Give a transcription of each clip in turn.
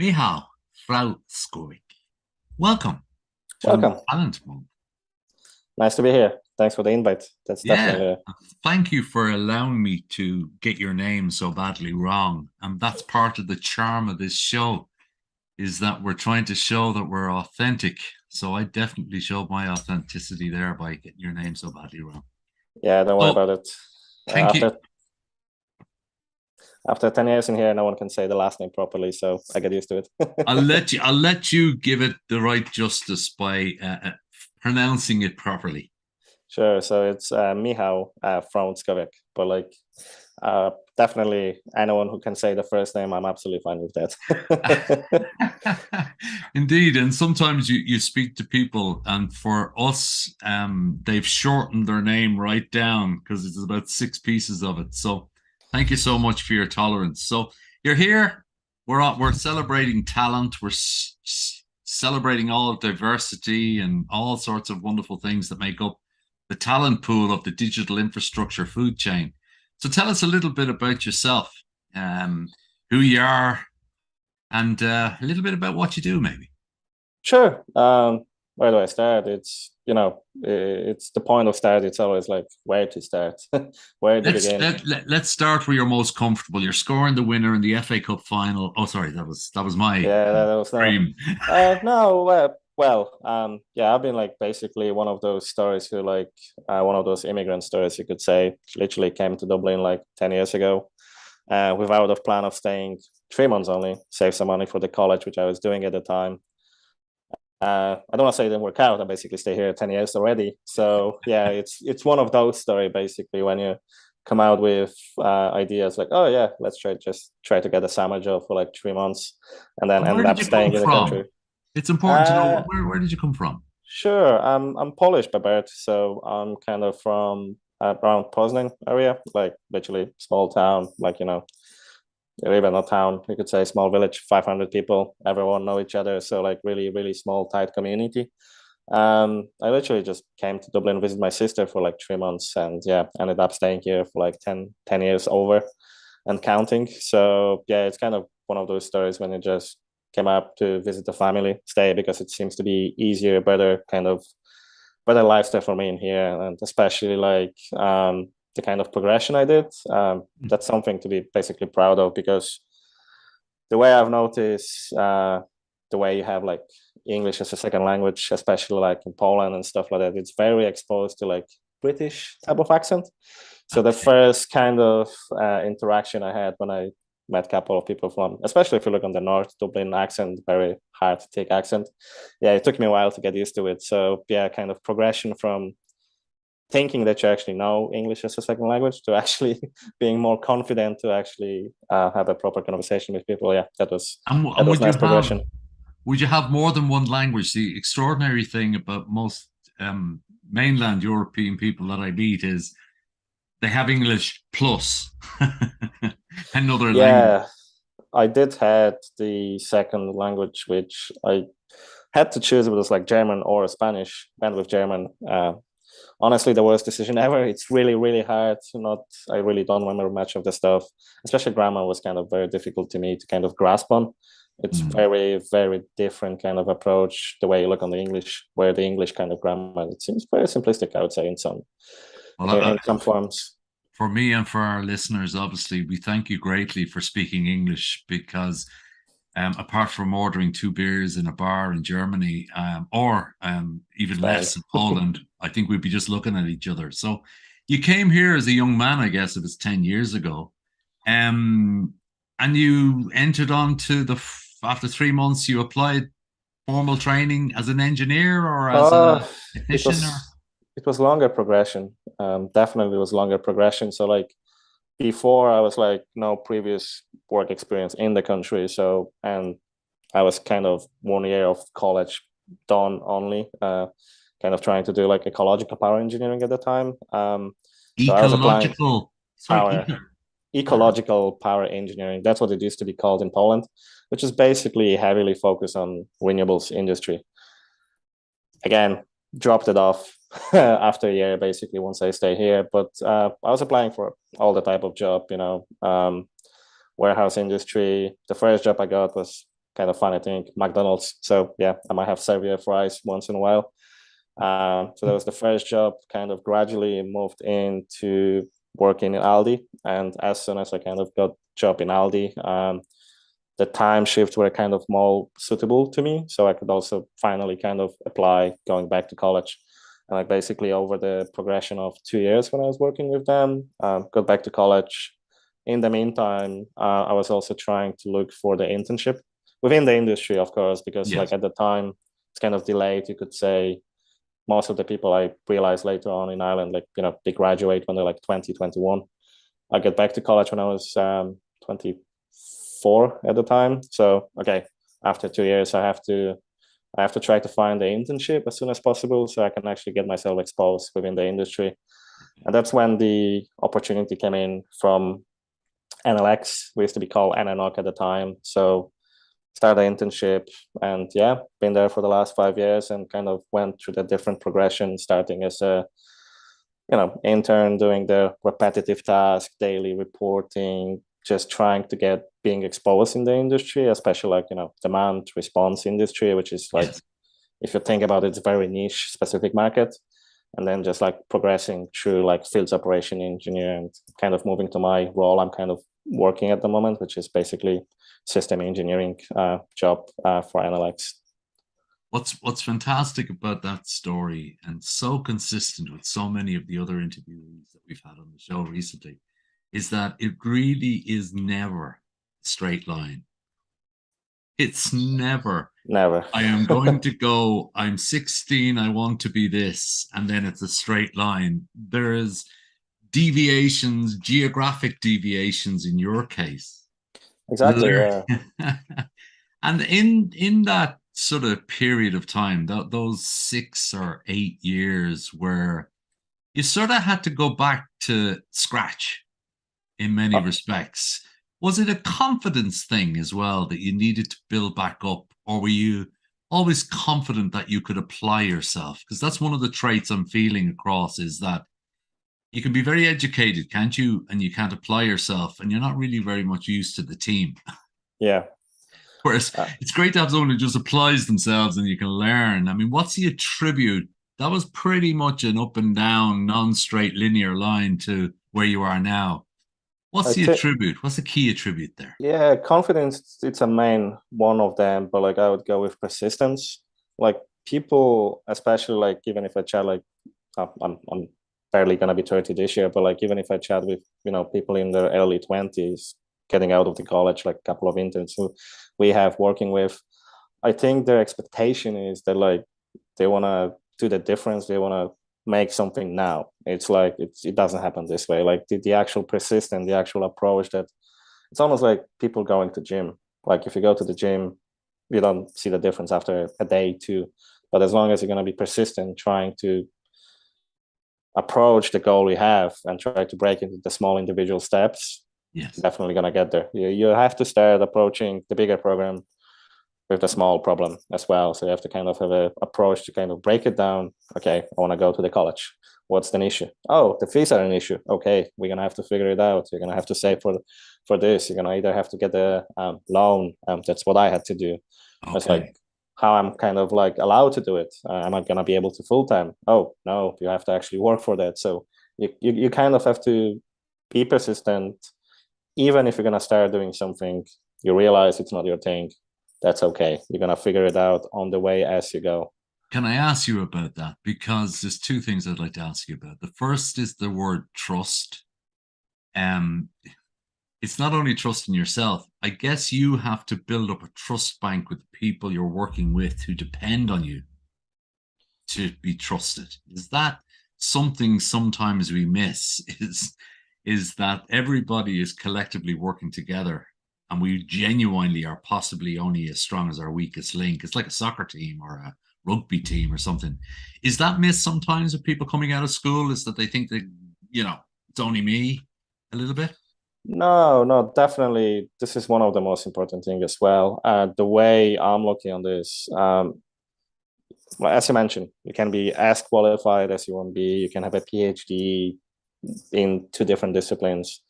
Michal, Frackowiak. Welcome to Welcome. Talent Month. Nice to be here. Thanks for the invite. That's Yeah, definitely thank you for allowing me to get your name so badly wrong. And that's part of the charm of this show, is that we're trying to show that we're authentic. So I definitely showed my authenticity there by getting your name so badly wrong. yeah. Don't worry So about it. Uh, thank you. after after 10 years in here, no one can say the last name properly, so I get used to it. I'll let you give it the right justice by pronouncing it properly. Sure. So it's Michal from Frackowiak, but definitely anyone who can say the first name, I'm absolutely fine with that. Indeed, and sometimes you speak to people, and for us, they've shortened their name right down because it's about six pieces of it. So, thank you so much for your tolerance. So, you're here. We're celebrating talent. We're celebrating all diversity and all sorts of wonderful things that make up the talent pool of the digital infrastructure food chain. So, tell us a little bit about yourself, who you are, and a little bit about what you do, maybe. Sure. Where do I start? It's the point of start. It's always like where to start, where to Let's begin. let's start where you're most comfortable. You're scoring the winner in the FA Cup final. Oh, sorry, that was my Yeah, that was no. dream. No, yeah, I've been like basically one of those stories who one of those immigrant stories you could say, literally came to Dublin like 10 years ago, without a plan of staying 3 months only, save some money for the college, which I was doing at the time. I don't want to say it didn't work out. I basically stay here 10 years already. So yeah, it's one of those story basically when you come out with ideas like, oh yeah, let's try to get a summer job for like 3 months and then And where ended did up you come staying in the from? country. It's important to know Uh, where did you come from? sure. I'm Polish by birth, so I'm kind of from around Poznan area, like literally small town, even a town, you could say small village, 500 people, everyone know each other. So like really, really small, tight community. I literally just came to Dublin, visit my sister for like 3 months and yeah, ended up staying here for like 10 years over and counting. So yeah, it's kind of one of those stories when it just came up to visit the family, stay because it seems to be easier, better lifestyle for me in here. And especially the kind of progression I did. That's something to be basically proud of because the way I've noticed, the way you have like English as a second language, especially like in Poland and stuff like that, it's very exposed to like British type of accent. So the Okay. first kind of interaction I had when I met a couple of people from, especially if you look on the North, Dublin accent, very hard to take accent. Yeah, it took me a while to get used to it. So yeah, kind of progression from thinking that you actually know English as a second language to actually being more confident to actually have a proper conversation with people. Yeah, that And was nice progression. would you have more than one language? The extraordinary thing about most mainland European people that I meet is they have English plus another language. Yeah, I did had the second language, which I had to choose. It was like German or Spanish. Went with German. Honestly, the worst decision ever. It's really, really hard to not. I really don't remember much of the stuff. Especially grammar was kind of very difficult to me to kind of grasp on. It's Mm. very, very different kind of approach. The way you look on the English, where the English kind of grammar, it seems very simplistic. I would say in some Well, in some forms. for me and for our listeners, obviously, we thank you greatly for speaking English because apart from ordering two beers in a bar in Germany or even Spain. less in Poland, I think we'd be just looking at each other. So you came here as a young man, I guess it was 10 years ago. Um, and you entered on to after 3 months, you applied formal training as an engineer or as a Uh, it technician or? was it was longer progression. Definitely was longer progression. So like before, I was like no previous work experience in the country. So and I was kind of 1 year of college done only. Kind of trying to do like ecological power engineering at the time. So I was applying Ecological, sorry, power ecological power engineering. That's what it used to be called in Poland, which is basically heavily focused on renewables industry. Again, dropped it off after a year, basically, once I stay here. But I was applying for all the type of job, warehouse industry. The first job I got was kind of funny thing, McDonald's. So yeah, I might have Serbia fries once in a while. So that was the first job. Kind of gradually moved into working in Aldi, and as soon as I kind of got job in Aldi, the time shifts were kind of more suitable to me, so I could also finally kind of apply going back to college. And like basically over the progression of 2 years when I was working with them, got back to college. In the meantime, I was also trying to look for the internship within the industry, of course, because like at the time it's kind of delayed. You could say most of the people I realized later on in Ireland, like, you know, they graduate when they're like 20, 21. I got back to college when I was 24 at the time. So, okay, after 2 years, I have to try to find the internship as soon as possible so I can actually get myself exposed within the industry. And that's when the opportunity came in from Enel X. We used to be called Enel at the time. So started an internship, and yeah, been there for the last 5 years and kind of went through the different progression, starting as a intern, doing the repetitive task, daily reporting, just trying to get being exposed in the industry, especially like, demand response industry, which is like, if you think about it, it's a very niche specific market. And then just like progressing through like fields operation engineer and kind of moving to my role I'm kind of working at the moment, which is basically system engineering job for Enel X. What's fantastic about that story, and so consistent with so many of the other interviewees that we've had on the show recently, is that it really is never a straight line. It's never. I am going to go, I'm 16, I want to be this, and then it's a straight line. There is deviations, geographic deviations in your case. Exactly, yeah. And in that sort of period of time, those 6 or 8 years where you sort of had to go back to scratch in many respects, was it a confidence thing as well that you needed to build back up, or were you always confident that you could apply yourself? Because that's one of the traits I'm feeling across, is that you can be very educated, can't you? And you can't apply yourself, and you're not really very much used to the team. Yeah. Whereas it's great to have someone who just applies themselves and you can learn. I mean, what's the attribute? That was pretty much an up and down, non-straight linear line to where you are now. What's the attribute? What's the key attribute there? Yeah, confidence, it's a main one of them, but like I would go with persistence. Like people, especially like even if I chat like I'm barely gonna be 30 this year, but like even if I chat with people in their early 20s getting out of the college, like a couple of interns who we have working with, I think their expectation is that like they wanna do the difference, they wanna make something now. It's like it doesn't happen this way. Like the actual persistence, the actual approach, that it's almost like people going to gym. Like if you go to the gym, you don't see the difference after a day, two. But as long as you're going to be persistent, trying to approach the goal you have and try to break into the small individual steps, definitely going to get there. You have to start approaching the bigger program with the small problem as well. So you have to kind of have an approach to kind of break it down. Okay, I want to go to the college. What's the issue? Oh, the fees are an issue. Okay, we're gonna have to figure it out. You're gonna have to save for this. You're gonna either have to get a loan. That's what I had to do. Okay. It's like how I'm kind of like allowed to do it. Am I gonna be able to full time? Oh no, you have to actually work for that. So you kind of have to be persistent, even if you're gonna start doing something. You realize it's not your thing. That's okay. You're going to figure it out on the way as you go. Can I ask you about that? Because there's two things I'd like to ask you about. The first is the word trust. It's not only trust in yourself. I guess you have to build up a trust bank with the people you're working with who depend on you to be trusted. Is that something sometimes we miss? Is that everybody is collectively working together, and we genuinely are possibly only as strong as our weakest link? It's like a soccer team or a rugby team or something. Is that missed sometimes with people coming out of school? Is that they think that, it's only me a little bit? No, definitely. This is one of the most important things as well. The way I'm looking on this, as you mentioned, you can be as qualified as you want to be. You can have a PhD in 2 different disciplines.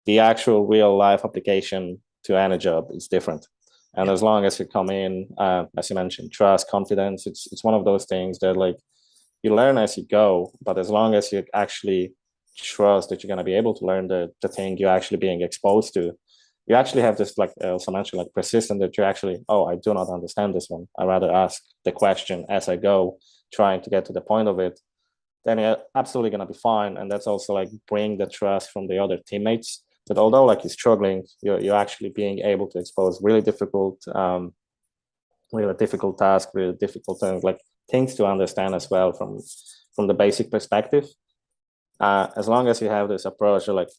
The actual real life application to any job is different. And Yeah. as long as you come in, as you mentioned, trust, confidence, it's one of those things that like you learn as you go. But as long as you actually trust that you're going to be able to learn the thing you're actually being exposed to, you actually have this, like I also mentioned, like persistent, that you actually, oh, I do not understand this one. I rather ask the question as I go, trying to get to the point of it. Then you're absolutely going to be fine. And that's also like bring the trust from the other teammates that although like you're struggling, you're actually being able to expose really difficult task, really difficult things, like things to understand as well from the basic perspective. As long as you have this approach, you're like,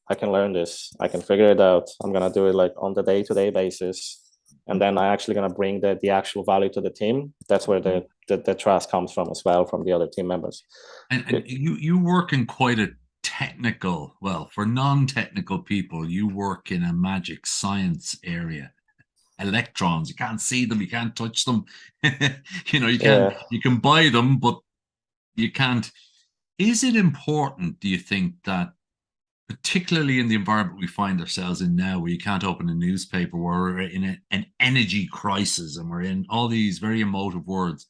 I can learn this, I can figure it out. I'm gonna do it like on the day-to-day basis, and then I'm actually gonna bring the actual value to the team. That's where the trust comes from as well from the other team members. And you work in quite a technical, well, for non-technical people, you work in a magic science area. Electrons, you can't see them, you can't touch them. Yeah, you can buy them, but you can't. Is it important, do you think, that particularly in the environment we find ourselves in now, where you can't open a newspaper, where we're in an energy crisis and we're in all these very emotive words?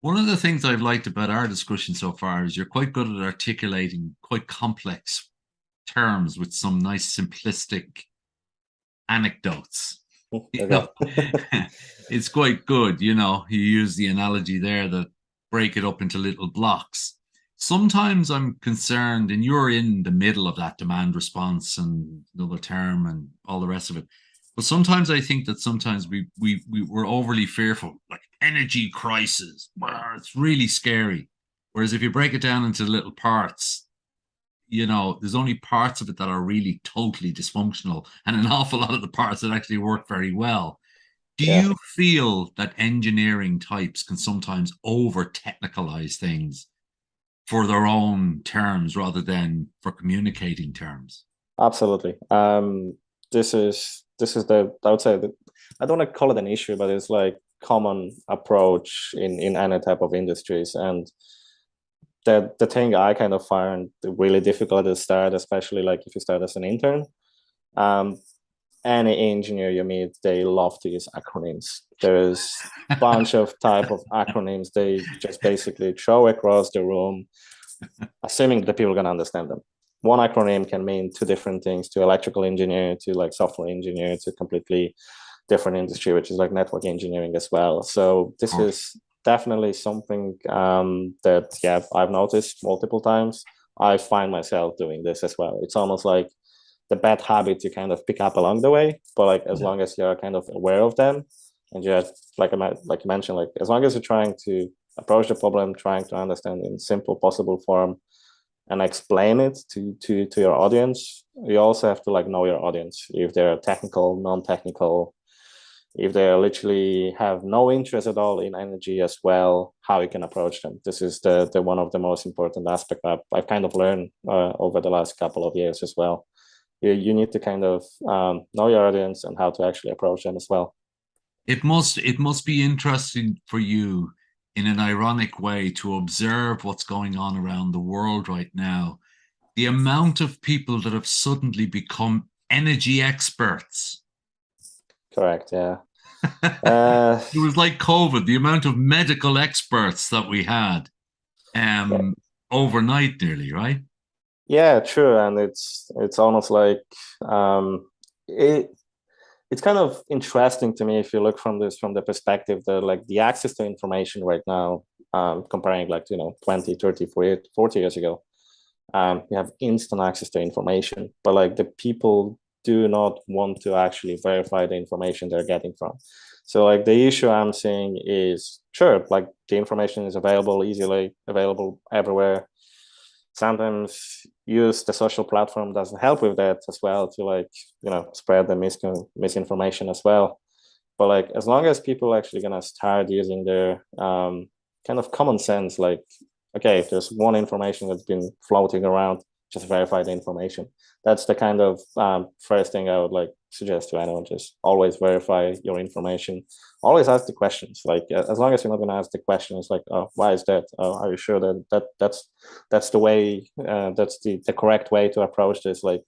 One of the things I've liked about our discussion so far is you're quite good at articulating quite complex terms with some nice simplistic anecdotes. You okay. know, it's quite good. You use the analogy there that break it up into little blocks. Sometimes I'm concerned, and you're in the middle of that demand response and double term and all the rest of it. But sometimes I think that sometimes we're overly fearful, like energy crisis. It's really scary. Whereas if you break it down into little parts, there's only parts of it that are really totally dysfunctional, and an awful lot of the parts that actually work very well. Do Yeah, you feel that engineering types can sometimes over technicalize things for their own terms rather than for communicating terms? absolutely. This is the, I would say that, I don't want to call it an issue, but it's like common approach in any type of industries. And the thing I kind of find really difficult to start, especially like if you start as an intern, um, any engineer you meet, they love to use acronyms. There is a bunch of type of acronyms they just basically throw across the room, assuming that people are gonna understand them. One acronym can mean two different things to electrical engineer, to like software engineer, to completely different industry, which is like network engineering as well. So Of this course. is definitely something that, yeah, I've noticed multiple times. I find myself doing this as well. It's almost like the bad habits you kind of pick up along the way, but like as Yeah. long as you're kind of aware of them, and just like you mentioned, like as long as you're trying to approach the problem, trying to understand in simple possible form and explain it to your audience, you also have to like know your audience, if they're technical, non-technical, if they literally have no interest at all in energy as well, how you can approach them. This is the one of the most important aspect I've kind of learned over the last couple of years as well. You need to kind of know your audience and how to actually approach them as well. It must be interesting for you in an ironic way to observe what's going on around the world right now. The amount of people that have suddenly become energy experts. Correct. Yeah. It Uh, was like COVID, the amount of medical experts that we had yeah. overnight nearly, right? Yeah. True. And it's almost like it. It's kind of interesting to me if you look from the perspective that like the access to information right now, comparing like 20, 30, 40 years ago, you have instant access to information, but like the people do not want to actually verify the information they're getting from. So like the issue I'm seeing is, sure, like the information is available, easily available everywhere. Sometimes use the social platform doesn't help with that as well, to like spread the misinformation as well. But like as long as people actually gonna start using their kind of common sense, like, okay, if there's one information that's been floating around, just verify the information. That's the kind of first thing I would like suggest to anyone. Just always verify your information. Always ask the questions. Like as long as you're not going to ask the questions like, oh, why is that? Oh, are you sure that's the way? That's the correct way to approach this. Like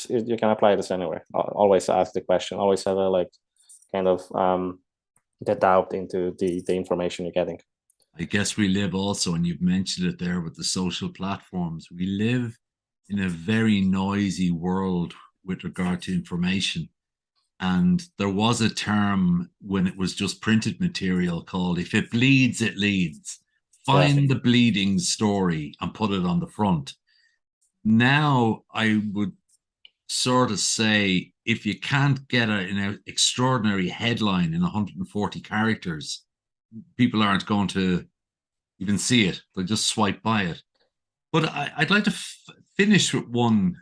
you can apply this anywhere. Always ask the question. Always have a like kind of get doubt into the information you're getting. I guess we live also, and you've mentioned it there with the social platforms, we live in a very noisy world with regard to information. And there was a term when it was just printed material called "if it bleeds, it leads." Yeah, Find the bleeding story and put it on the front. Now, I would sort of say if you can't get an extraordinary headline in 140 characters, people aren't going to even see it. They'll just swipe by it. But I'd like to finish with one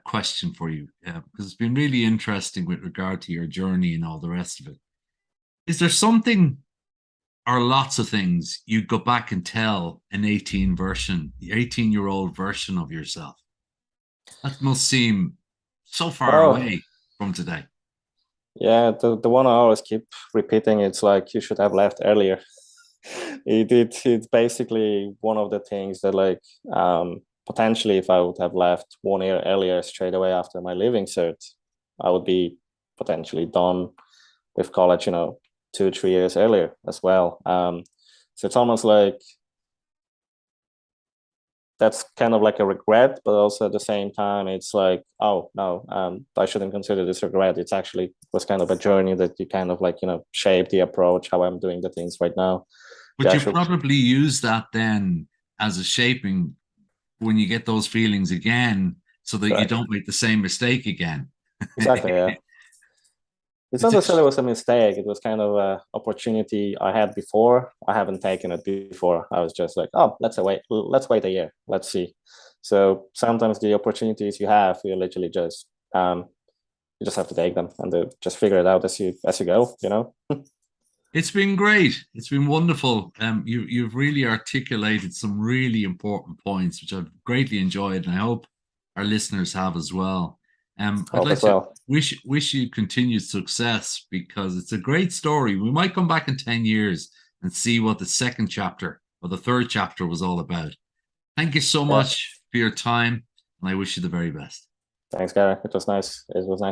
question for you, because it's been really interesting with regard to your journey and all the rest of it. Is there something or lots of things you'd go back and tell an 18-year-old version of yourself? That must seem so far well, away from today. yeah, the one I always keep repeating, it's like you should have left earlier. It's basically one of the things that, like, potentially if I would have left 1 year earlier straight away after my leaving cert, I would be potentially done with college, 2 3 years earlier as well. So it's almost like that's kind of like a regret, but also at the same time, it's like, oh no, I shouldn't consider this regret. It's actually was kind of a journey that you kind of like, shape the approach, how I'm doing the things right now. But you probably use that then as a shaping when you get those feelings again, so that you don't make the same mistake again. Exactly, yeah. It's not necessarily was a mistake. It was kind of an opportunity I had before. I haven't taken it before. I was just like, oh, let's wait a year. Let's see. So sometimes the opportunities you have, you literally just you just have to take them and just figure it out as you go, It's been great. It's been wonderful. You've really articulated some really important points, which I've greatly enjoyed, and I hope our listeners have as well. I'd like to wish you continued success, because it's a great story. We might come back in 10 years and see what the second chapter or the third chapter was all about. Thank you so much for your time, and I wish you the very best. Thanks, Garry. It was nice. It was nice to